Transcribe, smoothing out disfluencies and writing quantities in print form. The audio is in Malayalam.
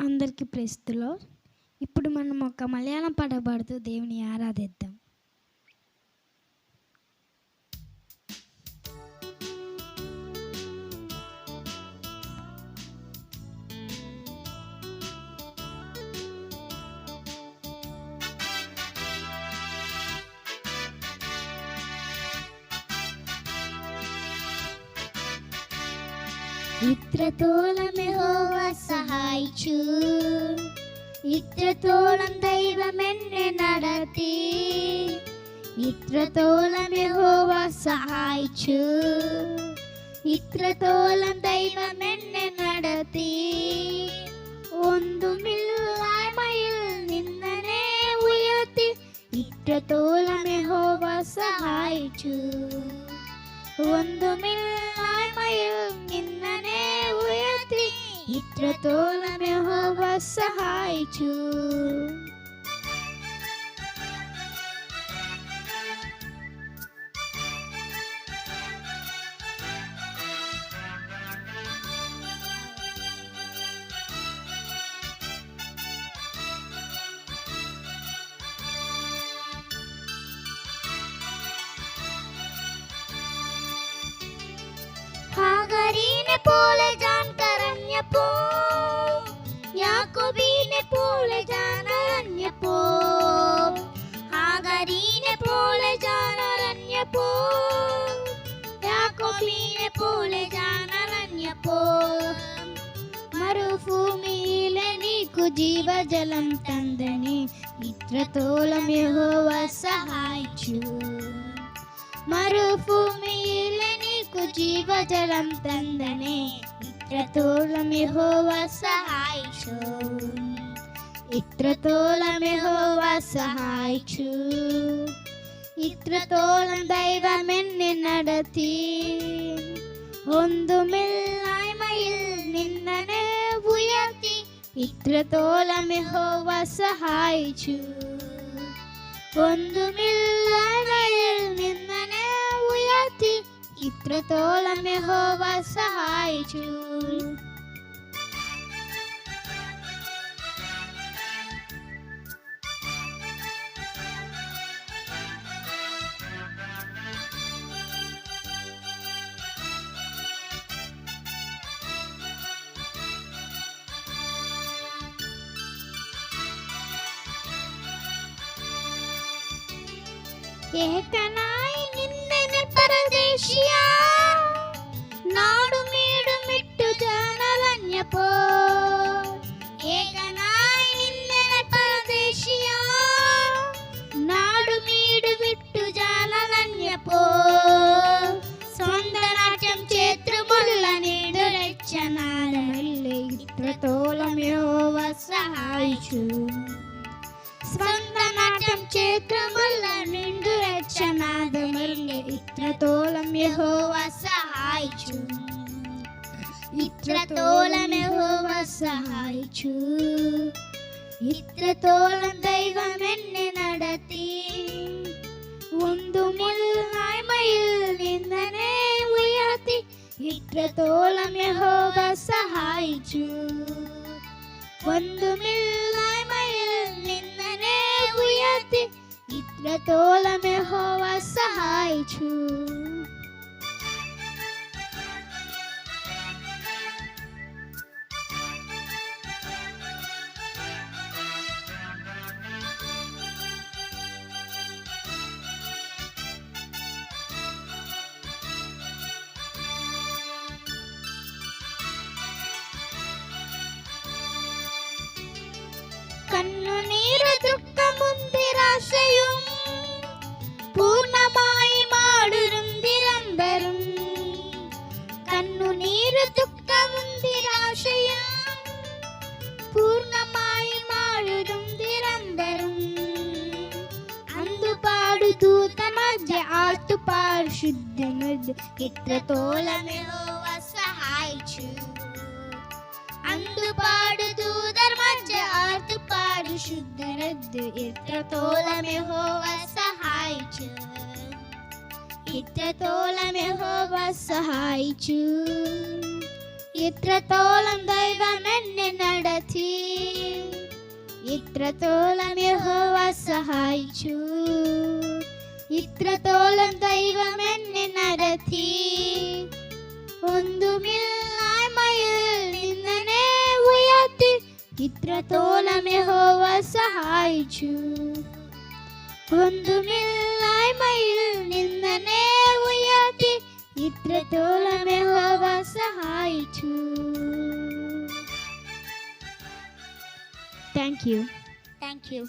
అందరికీ ప్రైస్తులో. ఇప్పుడు మనం ఒక మలయాళం పాట పాడుతూ దేవుని ఆరాధిద్దాం. ഇത്രത്തോളം യഹോവ സഹായിച്ചു, ഇത്രത്തോളം ദൈവം എന്നെ നടത്തി. ഇത്രത്തോളം യഹോവ സഹായിച്ചു, ഇത്രത്തോളം ദൈവം എന്നെ നടത്തി. ഒന്നുമില്ലായ്മയിൽ നിന്നെ ഉയർത്തി, ഇത്രത്തോളം യഹോവ സഹായിച്ചു. ഒന്നുമില്ലായ്മയിൽ നിന്നെ ഉയർത്തി, ഇത്രത്തോളം യഹോവ സഹായിച്ചു. ഹാഗരിനെ പോലെ ഞാൻ കരഞ്ഞപ്പോ, യാക്കോബിനെ പോലെ ഞാൻ അരഞ്ഞപ്പോ. ഹാഗരിനെ പോലെ ഞാൻ അരഞ്ഞപ്പോ, യാക്കോബിനെ പോലെ ഞാൻ അരഞ്ഞപ്പോ. മരുഭൂമിയിൽ എനിക്കു ജീവജലം തന്നനെ, ഇത്രത്തോളം യഹോവ സഹായിച്ചു. മരുഭൂമിയിൽ എനിക്കു ജീവജലം തന്നനെ, ഇത്രത്തോളം യഹോവ സഹായിച്ചു. ഇത്രത്തോളം യഹോവ സഹായിച്ചു, ഇത്രത്തോളം ദൈവം എന്നെ നടത്തി. ഒന്നുമില്ലായ്മയിൽ നിന്നെ ഉയർത്തി, ഇത്രത്തോളം യഹോവ സഹായിച്ചു. ഒന്നുമില്ലായ്മയിൽ നിന്നെ ഉയർത്തി, ഇത്രത്തോളം യഹോവ സഹായിച്ചു. ഏകനായി നിന്നെ പരദേശിയാ, നാടുമീടും വിട്ടു ജനലഞ്ഞപ്പോ. ഏകനായി നിന്നെ പരദേശിയാ, നാടുമീടും വിട്ടു ജനലഞ്ഞപ്പോ. സ്വന്തനാട്യം ചേത്രമുള്ള നീടുരക്ഷനാരമല്ലേ, ഇത്രത്തോളം യഹോവ സഹായിച്ചു. സ്വന്തനാട്യം ചേത്രമുള്ള നീണ്ടുരക്ഷനാഥമല്ലേ, ഇത്രത്തോളം യഹോവ സഹായിച്ചു. ഇത്രത്തോളം യഹോവ സഹായിച്ചു, ഇത്രത്തോളം ദൈവം എന്നെ നടത്തി. ഒന്നുമില്ലായ്മയിൽ നിന്നെ ഉയർത്തി, ഇത്രത്തോളം യഹോവ സഹായിച്ചു. ഒന്നുമില്ലായ്മയിൽ നിന്നെ ഉയർത്തി, ഇത്രത്തോളം യഹോവ സഹായിച്ചു. കണ്ണുനീര് ദുഃഖമും നിരാശയും പൂർണ്ണമായി മാടും നിരന്തരം. കണ്ണുനീര് ദുഃഖമും നിരാശയും പൂർണ്ണമായി മാടും നിരന്തരം. അന്തുപാടു ദൂതമധ്യ ആർത്തുപാടു ശുദ്ധമത്, ഇത്രത്തോളം യഹോവ സഹായിച്ചു. അന്തുപാടു ദൂതർ മധ്യ ആർത്തുപാടു ശുദ്ധരത്, ഇത്രത്തോളം യഹോവ സഹായിച്ചു. ഇത്രത്തോളം യഹോവ സഹായിച്ചു. ഇത്രത്തോളം ദൈവം എന്നെ നടത്തി. ഇത്രത്തോളം യഹോവ സഹായിച്ചു. ഇത്രത്തോളം ദൈവം എന്നെ നടത്തി. ഒന്നുമില്ലായ്മയിൽ നിന്നെ ഉയർത്തി. ഇത്രത്തോളം യഹോവ സഹായിച്ചു. ഒന്നുമില്ലായ്മയിൽ നിന്നെ ഉയർത്തി. ഇത്രത്തോളം യഹോവ സഹായിച്ചു. Thank you. Thank you.